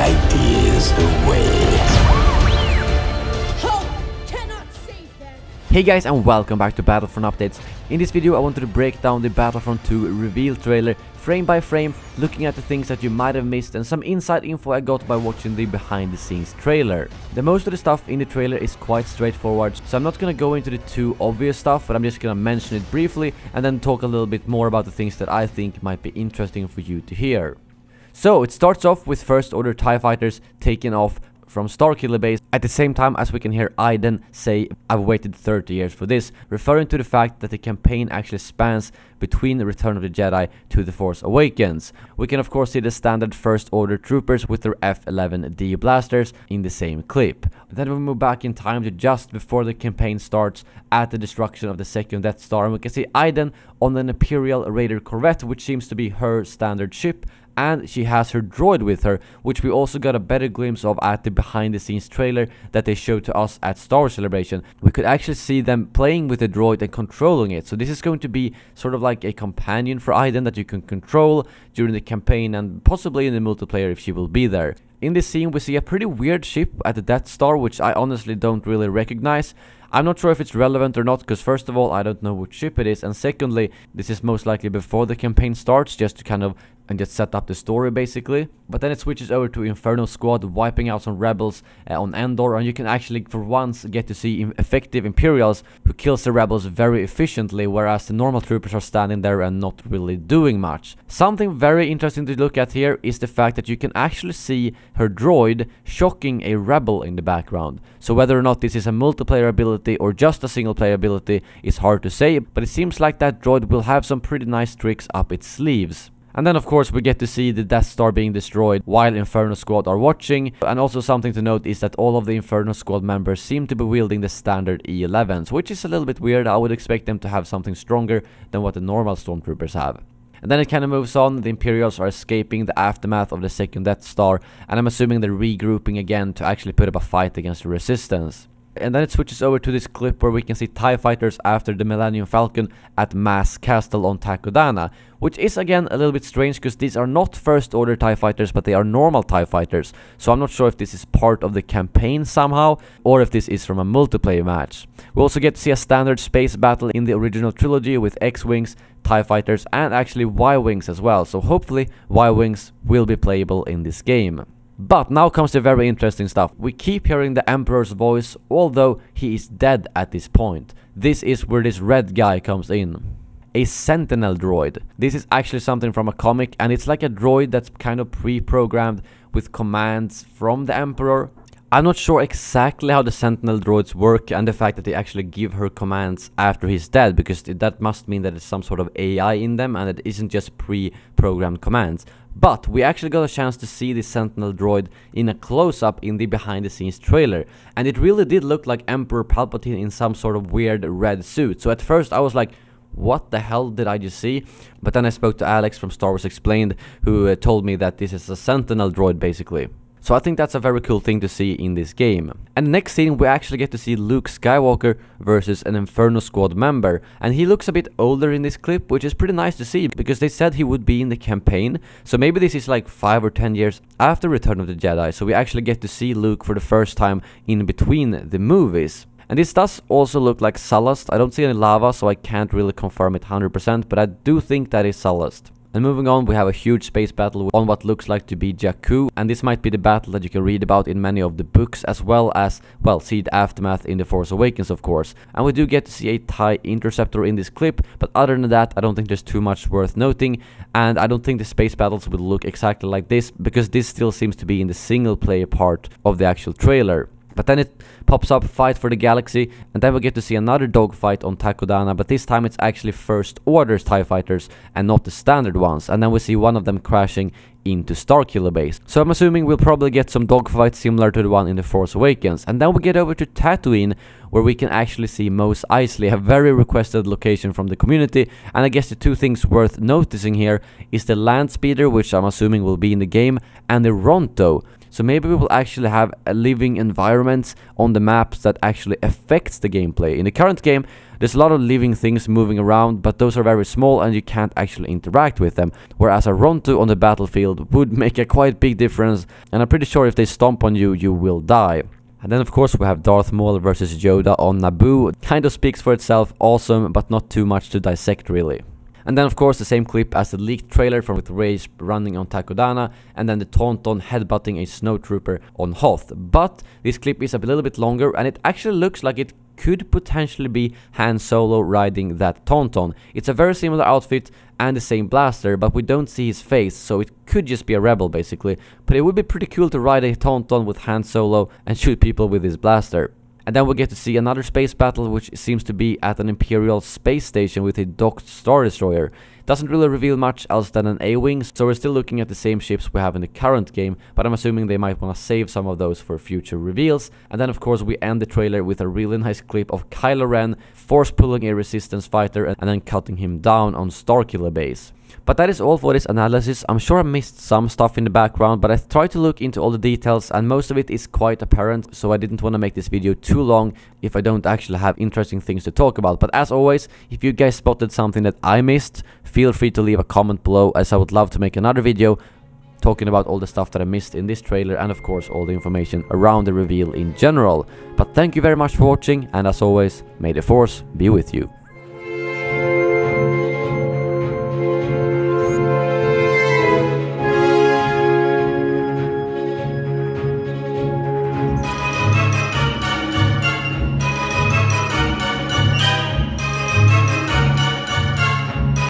light years away. Hey guys, and welcome back to Battlefront Updates. In this video I wanted to break down the Battlefront 2 reveal trailer frame by frame, looking at the things that you might have missed and some inside info I got by watching the behind the scenes trailer. The most of the stuff in the trailer is quite straightforward, so I'm not gonna go into the too obvious stuff, but I'm just gonna mention it briefly and then talk a little bit more about the things that I think might be interesting for you to hear. So it starts off with First Order TIE fighters taking off from Starkiller base at the same time as we can hear Iden say, "I've waited 30 years for this," referring to the fact that the campaign actually spans between the Return of the Jedi to The Force Awakens. We can of course see the standard First Order troopers with their F-11D blasters in the same clip. Then we move back in time to just before the campaign starts at the destruction of the second Death Star, and we can see Iden on an Imperial Raider corvette, which seems to be her standard ship, and she has her droid with her, which we also got a better glimpse of at the behind the scenes trailer that they showed to us at Star Wars Celebration. We could actually see them playing with the droid and controlling it, so this is going to be sort of like a companion for Iden that you can control during the campaign and possibly in the multiplayer if she will be there. In this scene we see a pretty weird ship at the Death Star, which I honestly don't really recognize. I'm not sure if it's relevant or not, because first of all, I don't know which ship it is, and secondly, this is most likely before the campaign starts, just to kind of just set up the story basically. But then it switches over to Inferno Squad wiping out some rebels on Endor, and you can actually for once get to see effective Imperials who kills the rebels very efficiently, whereas the normal troopers are standing there and not really doing much. Something very interesting to look at here is the fact that you can actually see her droid shocking a rebel in the background. So whether or not this is a multiplayer ability or just a single player ability is hard to say, but it seems like that droid will have some pretty nice tricks up its sleeves. And then of course we get to see the Death Star being destroyed while Inferno Squad are watching, and also something to note is that all of the Inferno Squad members seem to be wielding the standard E11s, which is a little bit weird. I would expect them to have something stronger than what the normal stormtroopers have. And then it kind of moves on. The Imperials are escaping the aftermath of the second Death Star, and I'm assuming they're regrouping again to actually put up a fight against the Resistance. And then it switches over to this clip where we can see TIE fighters after the Millennium Falcon at Mass Castle on Takodana, which is again a little bit strange because these are not First Order TIE fighters, but they are normal TIE fighters. So I'm not sure if this is part of the campaign somehow, or if this is from a multiplayer match. We also get to see a standard space battle in the original trilogy with X-Wings, TIE fighters, and actually Y-Wings as well. So hopefully Y-Wings will be playable in this game. But now comes the very interesting stuff. We keep hearing the Emperor's voice, although he is dead at this point. This is where this red guy comes in. A Sentinel droid. This is actually something from a comic, and it's like a droid that's kind of pre-programmed with commands from the Emperor. I'm not sure exactly how the Sentinel droids work, and the fact that they actually give her commands after he's dead, because that must mean that it's some sort of AI in them and it isn't just pre-programmed commands. But we actually got a chance to see the Sentinel droid in a close-up in the behind-the-scenes trailer, and it really did look like Emperor Palpatine in some sort of weird red suit. So at first I was like, what the hell did I just see? But then I spoke to Alex from Star Wars Explained, who told me that this is a Sentinel droid basically. So I think that's a very cool thing to see in this game. And next scene we actually get to see Luke Skywalker versus an Inferno Squad member, and he looks a bit older in this clip, which is pretty nice to see because they said he would be in the campaign. So maybe this is like 5 or 10 years after Return of the Jedi, so we actually get to see Luke for the first time in between the movies. And this does also look like Sullust. I don't see any lava, so I can't really confirm it 100%, but I do think that is Sullust. And moving on, we have a huge space battle on what looks like to be Jakku, and this might be the battle that you can read about in many of the books, as well as, well, see the aftermath in The Force Awakens, of course. And we do get to see a TIE Interceptor in this clip, but other than that, I don't think there's too much worth noting, and I don't think the space battles will look exactly like this, because this still seems to be in the single-player part of the actual trailer. But then it pops up Fight for the Galaxy, and then we get to see another dogfight on Takodana, but this time it's actually First Order's TIE fighters and not the standard ones, and then we see one of them crashing into Starkiller base. So I'm assuming we'll probably get some dogfights similar to the one in The Force Awakens. And then we get over to Tatooine, where we can actually see Mos Eisley, a very requested location from the community. And I guess the two things worth noticing here is the land speeder, which I'm assuming will be in the game, and the Ronto. So maybe we will actually have a living environments on the maps that actually affects the gameplay. In the current game, There's a lot of living things moving around, but those are very small and you can't actually interact with them, whereas a Ronto on the battlefield would make a quite big difference, and I'm pretty sure if they stomp on you, you will die. And then of course we have Darth Maul versus Yoda on Naboo. Kind of speaks for itself, awesome, but not too much to dissect really. And then of course the same clip as the leaked trailer from with Rage running on Takodana, and then the Tauntaun headbutting a snowtrooper on Hoth. But this clip is a little bit longer, and it actually looks like it could potentially be Han Solo riding that Tauntaun. It's a very similar outfit and the same blaster, but we don't see his face, so it could just be a rebel basically. But it would be pretty cool to ride a Tauntaun with Han Solo and shoot people with his blaster. And then we get to see another space battle, which seems to be at an Imperial space station with a docked Star Destroyer. Doesn't really reveal much else than an A-Wing, so we're still looking at the same ships we have in the current game, but I'm assuming they might want to save some of those for future reveals. And then of course we end the trailer with a really nice clip of Kylo Ren force pulling a Resistance fighter and then cutting him down on Starkiller base. But that is all for this analysis. I'm sure I missed some stuff in the background, but I tried to look into all the details and most of it is quite apparent, so I didn't want to make this video too long if I don't actually have interesting things to talk about. But as always, if you guys spotted something that I missed, feel free to leave a comment below, as I would love to make another video talking about all the stuff that I missed in this trailer and of course all the information around the reveal in general. But thank you very much for watching, and as always, may the Force be with you.